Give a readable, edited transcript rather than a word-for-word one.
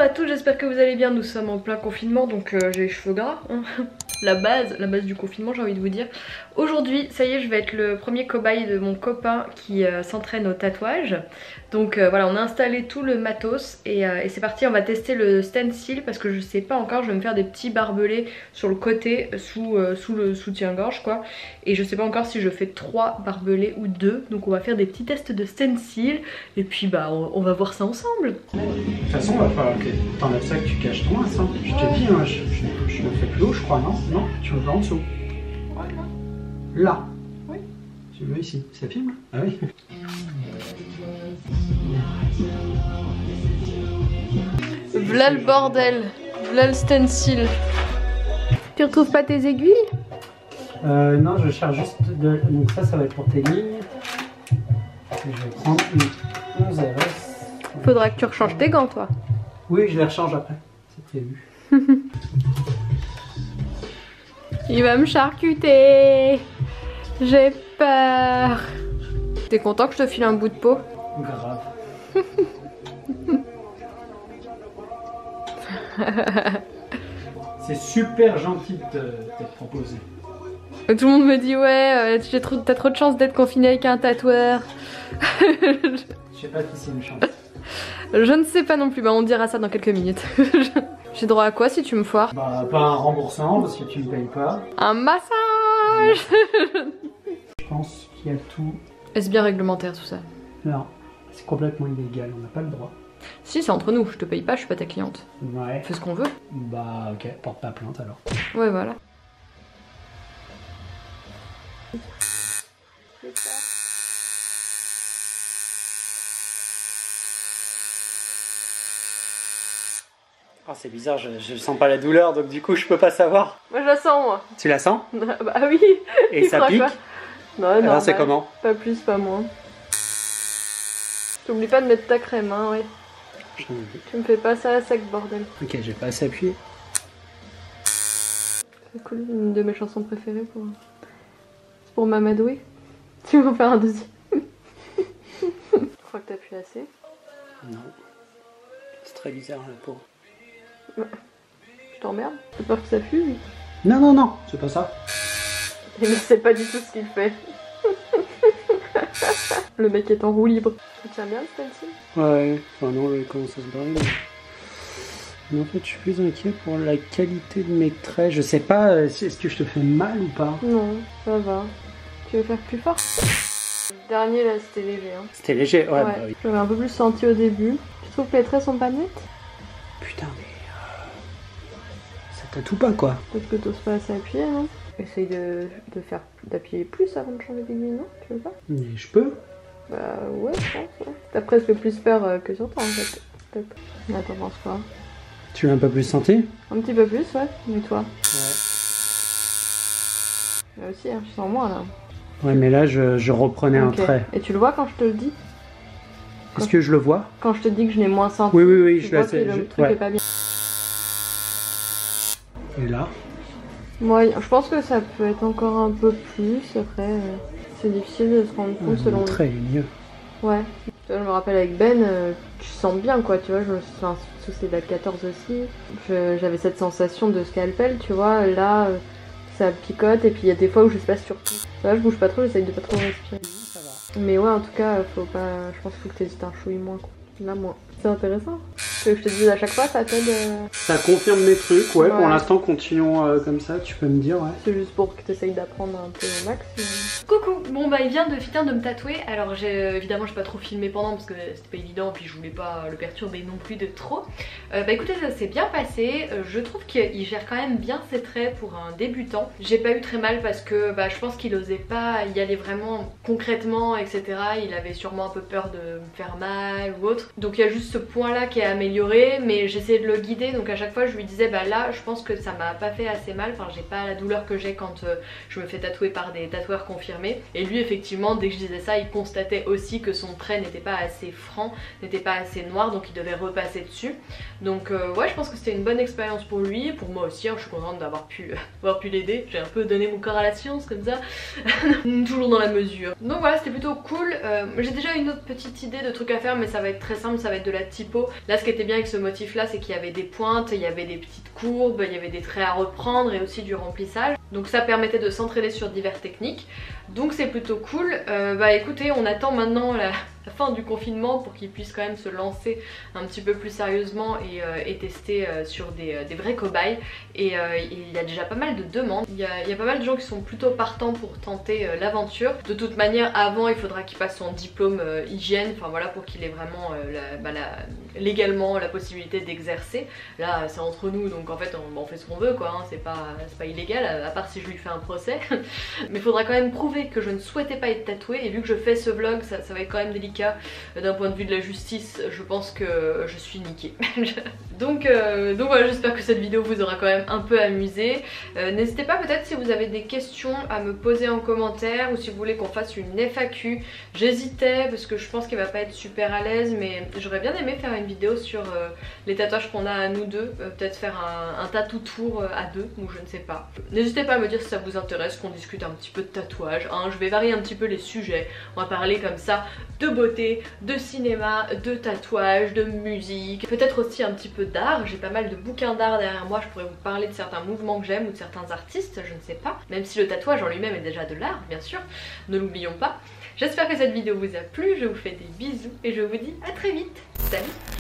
à tous, j'espère que vous allez bien. Nous sommes en plein confinement donc j'ai les cheveux gras, hein. La base du confinement, j'ai envie de vous dire. Aujourd'hui, ça y est, je vais être le premier cobaye de mon copain qui s'entraîne au tatouage. Donc voilà, on a installé tout le matos et c'est parti, on va tester le stencil parce que je sais pas encore, je vais me faire des petits barbelés sur le côté sous le soutien-gorge quoi. Et je sais pas encore si je fais 3 barbelés ou 2, donc on va faire des petits tests de stencil et puis bah on va voir ça ensemble. De toute façon, il va falloir que t'enlèves ça, que tu caches ton masque. Hein. Je te dis, hein, je me fais plus haut, je crois, non? Non, tu me fais en dessous. Ouais, là. Là. Oui. Tu veux ici? Ça filme? Ah oui. V'là le bordel, v'là le stencil. Tu retrouves pas tes aiguilles? Non, je cherche juste de... Donc ça va être pour tes lignes. Et je vais prendre une 11 RS. Faudra que tu rechanges tes gants toi. Oui, je les rechange après. C'est prévu. Il va me charcuter. J'ai peur. T'es content que je te file un bout de peau? Grave. C'est super gentil de t'être proposé. Tout le monde me dit ouais, t'as trop de chance d'être confiné avec un tatoueur. Je sais pas si c'est une chance. Je ne sais pas non plus, bah on dira ça dans quelques minutes. J'ai droit à quoi si tu me foires? Bah pas un remboursement parce que tu me payes pas. Un massage. Je pense qu'il y a tout. Est-ce bien réglementaire tout ça? Non, c'est complètement illégal, on n'a pas le droit. Si, c'est entre nous, je te paye pas, je suis pas ta cliente. Ouais. Fais ce qu'on veut. Bah ok, porte pas plainte alors. Ouais, voilà. Oh, c'est bizarre, je sens pas la douleur donc du coup je peux pas savoir. Moi je la sens moi. Tu la sens? Bah oui. Et ça pique? Non, non. C'est comment? Pas plus, pas moins. T'oublies pas de mettre ta crème, hein, ouais. Tu me fais pas ça à sec, bordel. Ok, j'ai pas assez appuyé. C'est cool, une de mes chansons préférées c'est pour m'amadouer. Tu veux en faire un deuxième? Je crois que t'appuies assez. Non. C'est très bizarre la peau. Je t'emmerde? T'as peur que ça fume? Non, non, non, c'est pas ça. Et mais c'est pas du tout ce qu'il fait. Le mec est en roue libre. Tu tiens bien le stencil? Ouais, enfin non, là il commence à se barrer. Mais en fait, je suis plus inquiet pour la qualité de mes traits. Je sais pas, est-ce que je te fais mal ou pas? Non, ça va. Tu veux faire plus fort? Le dernier là, c'était léger. Hein. C'était léger, ouais. Bah oui. J'avais un peu plus senti au début. Tu trouves que les traits sont pas nets? Putain, mais... ça tatoue pas quoi. Peut-être que t'oses pas assez appuyer, non? Essaye d'appuyer plus avant de changer d'aiguille, non? Tu veux pas? Mais je peux. Bah ouais, je pense, ouais. T'as presque plus peur que sur toi en fait. Peut-être. Mais t'en penses quoi? Tu l'as un peu plus senti? Un petit peu plus, ouais. Mais toi? Ouais. Là aussi, hein, je sens moins là. Ouais, mais là, je reprenais un trait. Et tu le vois quand je te le dis? Est-ce que je le vois? Quand je te dis que je l'ai moins senti. Oui, oui, oui, je vois que le truc est pas bien. Et là? Moi, je pense que ça peut être encore un peu plus. Après, c'est difficile de se rendre compte selon. Le trait est mieux. Ouais. Tu vois, je me rappelle avec Ben, tu sens bien quoi, tu vois. Je me suis fait un souci de la 14 aussi. J'avais cette sensation de scalpel, tu vois. Là, ça picote et puis il y a des fois où je sais pas surtout. Ça va, je bouge pas trop, j'essaye de pas trop respirer. Ça va. Mais ouais, en tout cas, faut pas. Je pense qu'il faut que t'hésites un chouille moins quoi. Là, moins. C'est intéressant. Tu veux que je te dise à chaque fois, ça t'aide. Ça confirme mes trucs, ouais. Pour l'instant, continuons comme ça, tu peux me dire, ouais. C'est juste pour que tu essayes d'apprendre un peu au max. Coucou. Bon bah il vient de finir de me tatouer. Alors évidemment j'ai pas trop filmé pendant parce que c'était pas évident, puis je voulais pas le perturber non plus de trop. Bah écoutez, ça s'est bien passé. Je trouve qu'il gère quand même bien ses traits pour un débutant. J'ai pas eu très mal parce que bah, je pense qu'il osait pas y aller vraiment concrètement, etc. Il avait sûrement un peu peur de me faire mal ou autre. Donc il y a juste ce point là qui est amélioré, mais j'essayais de le guider. Donc à chaque fois je lui disais bah là je pense que ça m'a pas fait assez mal. Enfin j'ai pas la douleur que j'ai quand je me fais tatouer par des tatoueurs confirmés. Et lui effectivement dès que je disais ça il constatait aussi que son trait n'était pas assez franc, n'était pas assez noir, donc il devait repasser dessus. Donc ouais je pense que c'était une bonne expérience pour lui, pour moi aussi hein, je suis contente d'avoir pu l'aider. J'ai un peu donné mon corps à la science comme ça. Toujours dans la mesure. Donc voilà c'était plutôt cool. J'ai déjà une autre petite idée de trucs à faire mais ça va être très simple, ça va être de la typo. Là ce qui était bien avec ce motif là, c'est qu'il y avait des pointes, il y avait des petites courbes, il y avait des traits à reprendre et aussi du remplissage. Donc ça permettait de s'entraîner sur diverses techniques. Donc c'est plutôt cool. Bah écoutez, on attend maintenant la fin du confinement pour qu'ils puissent quand même se lancer un petit peu plus sérieusement et tester sur des vrais cobayes. Et il y a déjà pas mal de demandes. Il y a pas mal de gens qui sont plutôt partants pour tenter l'aventure. De toute manière, avant il faudra qu'il passe son diplôme hygiène, enfin voilà, pour qu'il ait vraiment légalement la possibilité d'exercer. Là c'est entre nous, donc en fait on fait ce qu'on veut quoi, hein. C'est pas illégal, à part si je lui fais un procès. Mais il faudra quand même prouver que je ne souhaitais pas être tatouée, et vu que je fais ce vlog, ça va être quand même délicat d'un point de vue de la justice. Je pense que je suis niquée. donc voilà, j'espère que cette vidéo vous aura quand même un peu amusé. N'hésitez pas peut-être si vous avez des questions à me poser en commentaire, ou si vous voulez qu'on fasse une FAQ. J'hésitais parce que je pense qu'elle va pas être super à l'aise, mais j'aurais bien aimé faire une vidéo sur les tatouages qu'on a à nous deux, peut-être faire un tatou tour à deux, ou je ne sais pas. N'hésitez pas à me dire si ça vous intéresse qu'on discute un petit peu de tatouage, hein. Je vais varier un petit peu les sujets, on va parler comme ça de beauté, de cinéma, de tatouage, de musique, peut-être aussi un petit peu d'art. J'ai pas mal de bouquins d'art derrière moi, je pourrais vous parler de certains mouvements que j'aime ou de certains artistes, je ne sais pas, même si le tatouage en lui-même est déjà de l'art bien sûr, ne l'oublions pas. J'espère que cette vidéo vous a plu, je vous fais des bisous et je vous dis à très vite, salut.